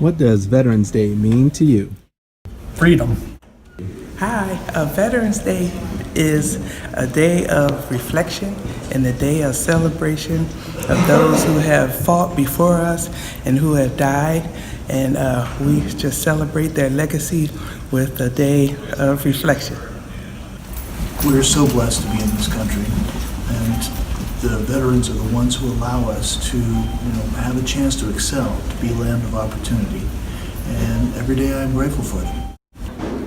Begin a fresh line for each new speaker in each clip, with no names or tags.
What does Veterans Day mean to you?
Freedom.
Hi, Veterans Day is a day of reflection and a day of celebration of those who have fought before us and who have died. And we just celebrate their legacy with a day of reflection.
We're so blessed to be in this country, and the veterans are the ones who allow us to, have a chance to excel, to be a land of opportunity. And every day I'm grateful for them.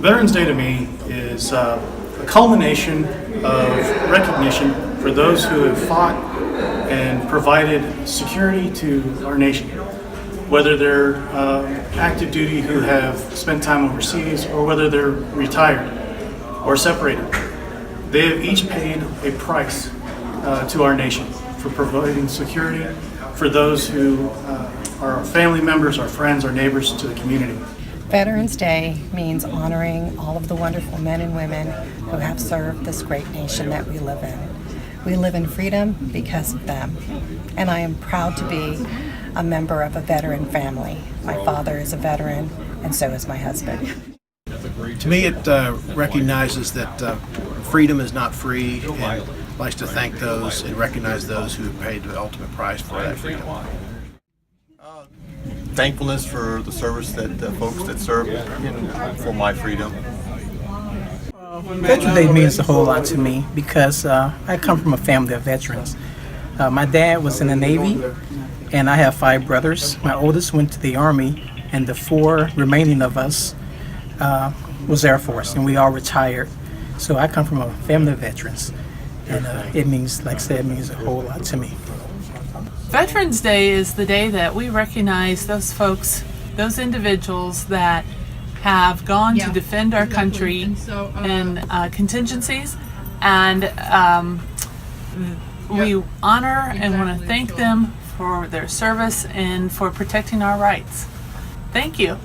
Veterans Day to me is a culmination of recognition for those who have fought and provided security to our nation. Whether they're active duty who have spent time overseas or whether they're retired or separated. They have each paid a price to our nation for providing security for those who are our family members, our friends, our neighbors to the community.
Veterans Day means honoring all of the wonderful men and women who have served this great nation that we live in. We live in freedom because of them, and I am proud to be a member of a veteran family. My father is a veteran, and so is my husband.
To me, it recognizes that freedom is not free, and likes to thank those and recognize those who have paid the ultimate price for that freedom.
Thankfulness for the service that folks that serve for my freedom.
Veterans Day means a whole lot to me because I come from a family of veterans. My dad was in the Navy, and I have 5 brothers. My oldest went to the Army, and the 4 remaining of us was Air Force, and we all retired. So I come from a family of veterans, and it means, like I said, it means a whole lot to me.
Veterans Day is the day that we recognize those folks, those individuals that have gone to defend our country in contingencies, and we honor and want to thank them for their service and for protecting our rights. Thank you.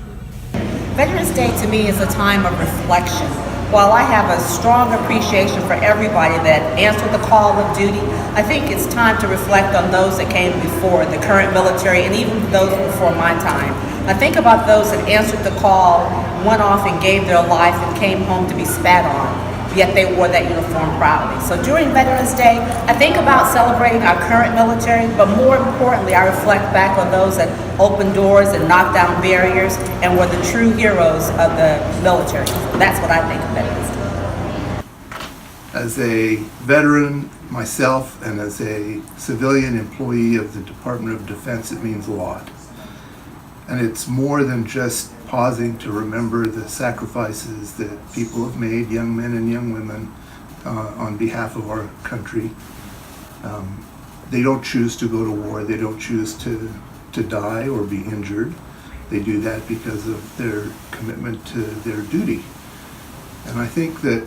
Veterans Day to me is a time of reflection. While I have a strong appreciation for everybody that answered the call of duty, I think it's time to reflect on those that came before, the current military, and even those before my time. I think about those that answered the call, went off and gave their life and came home to be spat on, yet they wore that uniform proudly. So during Veterans Day, I think about celebrating our current military, but more importantly, I reflect back on those that opened doors and knocked down barriers and were the true heroes of the military. That's what I think of Veterans Day.
As a veteran myself and as a civilian employee of the Department of Defense, it means a lot. And it's more than just pausing to remember the sacrifices that people have made, young men and young women, on behalf of our country. They don't choose to go to war. They don't choose to die or be injured. They do that because of their commitment to their duty. And I think that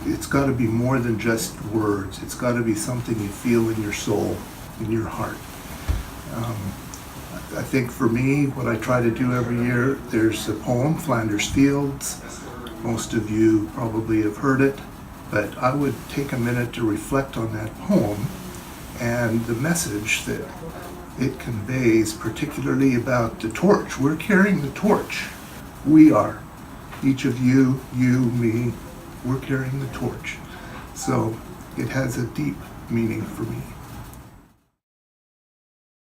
it's got to be more than just words. It's got to be something you feel in your soul, in your heart. I think for me, what I try to do every year, there's a poem, Flanders Fields. Most of you probably have heard it, but I would take a minute to reflect on that poem and the message that it conveys, particularly about the torch. We're carrying the torch. We are. Each of you, me, we're carrying the torch. So it has a deep meaning for me.